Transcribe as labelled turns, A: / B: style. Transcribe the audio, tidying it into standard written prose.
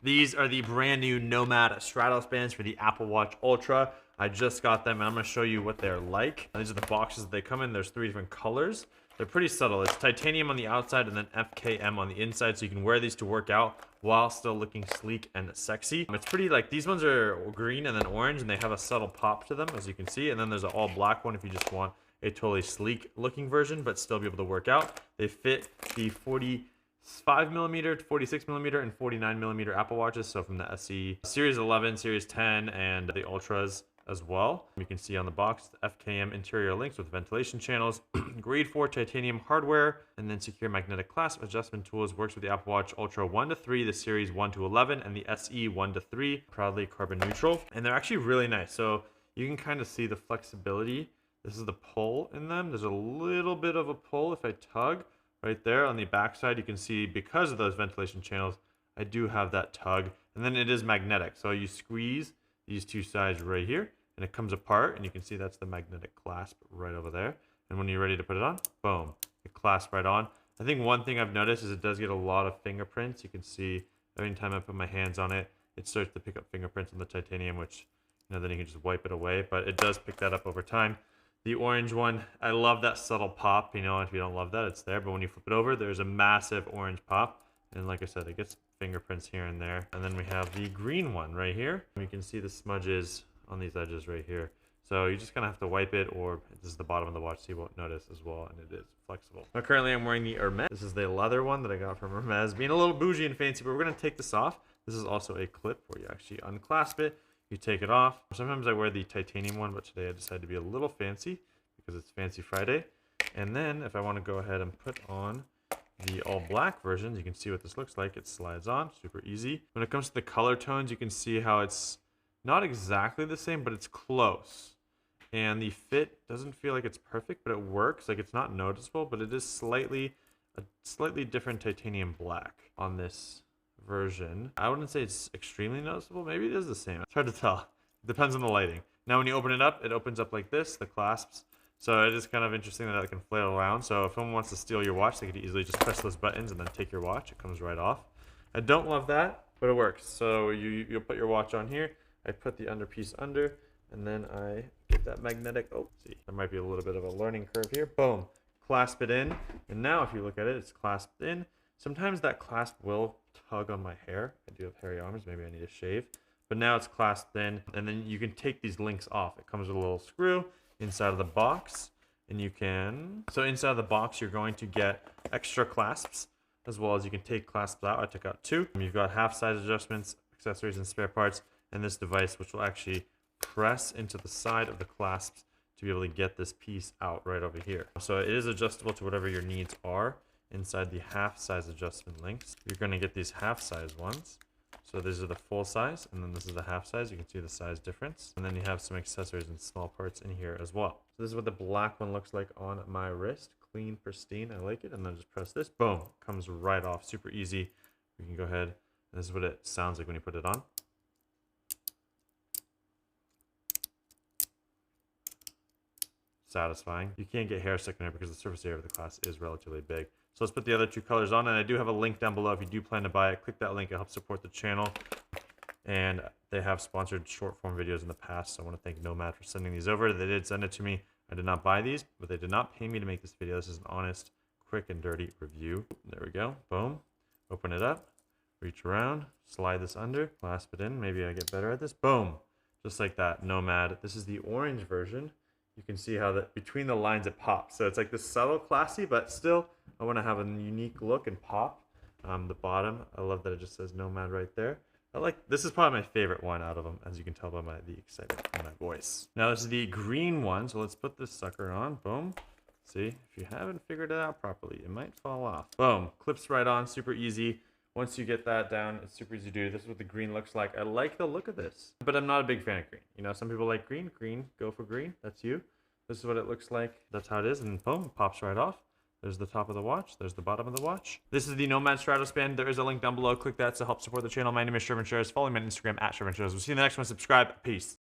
A: These are the brand new Nomad Stratos bands for the Apple Watch Ultra. I just got them and I'm going to show you what they're like. These are the boxes that they come in. There's 3 different colors. They're pretty subtle. It's titanium on the outside and then FKM on the inside, so you can wear these to work out while still looking sleek and sexy. It's pretty, like, these ones are green and then orange, and they have a subtle pop to them, as you can see. And then there's an all black one if you just want a totally sleek looking version but still be able to work out. They fit the 45mm, 46mm, and 49mm Apple Watches, so from the SE Series 11, Series 10, and the Ultras as well. You can see on the box the FKM interior links with ventilation channels, grade 4 titanium hardware, and then secure magnetic clasp adjustment tools. Works with the Apple Watch Ultra 1 to 3, the Series 1 to 11, and the SE 1 to 3. Proudly carbon neutral, and they're actually really nice. So you can kind of see the flexibility. This is the pull in them. There's a little bit of a pull if I tug. Right there on the back side, you can see because of those ventilation channels, I do have that tug. And then it is magnetic. So you squeeze these two sides right here, and it comes apart, and you can see that's the magnetic clasp right over there. And when you're ready to put it on, boom, it clasps right on. I think one thing I've noticed is it does get a lot of fingerprints. You can see every time I put my hands on it, it starts to pick up fingerprints on the titanium, which, you know, then you can just wipe it away. But it does pick that up over time. The orange one, I love that subtle pop. You know, if you don't love that, it's there. But when you flip it over, there's a massive orange pop. And like I said, it gets fingerprints here and there. And then we have the green one right here. You can see the smudges on these edges right here. So you just kind of have to wipe it, or this is the bottom of the watch, so you won't notice as well, and it is flexible. Now currently I'm wearing the Hermes. This is the leather one that I got from Hermes. Being a little bougie and fancy, but we're going to take this off. This is also a clip where you actually unclasp it. You take it off. Sometimes I wear the titanium one, but today I decided to be a little fancy because it's Fancy Friday. And then if I want to go ahead and put on the all black version, you can see what this looks like. It slides on, super easy. When it comes to the color tones, you can see how it's not exactly the same, but it's close. And the fit doesn't feel like it's perfect, but it works. Like, it's not noticeable, but it is a slightly different titanium black on this version. I wouldn't say it's extremely noticeable. Maybe it is the same. It's hard to tell. It depends on the lighting. Now, when you open it up, it opens up like this, the clasps. So it is kind of interesting that it can flail around. So if someone wants to steal your watch, they could easily just press those buttons and then take your watch. It comes right off. I don't love that, but it works. So you'll put your watch on here. I put the underpiece under, and then I get that magnetic. Oh, see, there might be a little bit of a learning curve here. Boom, clasp it in. And now if you look at it, it's clasped in. Sometimes that clasp will tug on my hair. I do have hairy arms. Maybe I need to shave. But now it's clasped in, and then you can take these links off. It comes with a little screw inside of the box, and you can... So inside of the box, you're going to get extra clasps, as well as you can take clasps out. I took out 2. You've got half size adjustments, accessories, and spare parts, and this device, which will actually press into the side of the clasps to be able to get this piece out right over here. So it is adjustable to whatever your needs are. Inside the half size adjustment links, you're going to get these half size ones. So these are the full size, and then this is the half size. You can see the size difference. And then you have some accessories and small parts in here as well. So this is what the black one looks like on my wrist. Clean, pristine. I like it. And then just press this. Boom. Comes right off. Super easy. We can go ahead. And this is what it sounds like when you put it on. Satisfying. You can't get hair stuck in there because the surface area of the glass is relatively big. So let's put the other 2 colors on, and I do have a link down below if you do plan to buy it. Click that link. It helps support the channel, and they have sponsored short form videos in the past, so I want to thank Nomad for sending these over. They did send it to me. I did not buy these, but they did not pay me to make this video. This is an honest, quick, and dirty review. There we go. Boom. Open it up. Reach around. Slide this under. Clasp it in. Maybe I get better at this. Boom. Just like that. Nomad. This is the orange version. You can see how that between the lines it pops. So it's like this subtle, classy, but still I want to have a unique look and pop. The bottom, I love that it just says Nomad right there. This is probably my favorite one out of them, as you can tell by the excitement in my voice. Now this is the green one, so let's put this sucker on. Boom. See, if you haven't figured it out properly, it might fall off. Boom, clips right on, super easy. Once you get that down, it's super easy to do. This is what the green looks like. I like the look of this, but I'm not a big fan of green. You know, some people like green. Green, go for green. That's you. This is what it looks like. That's how it is, and boom, pops right off. There's the top of the watch. There's the bottom of the watch. This is the Nomad Stratos band. There is a link down below. Click that to help support the channel. My name is Sherman Shares. Follow me on Instagram at Sherman Shares. We'll see you in the next one. Subscribe. Peace.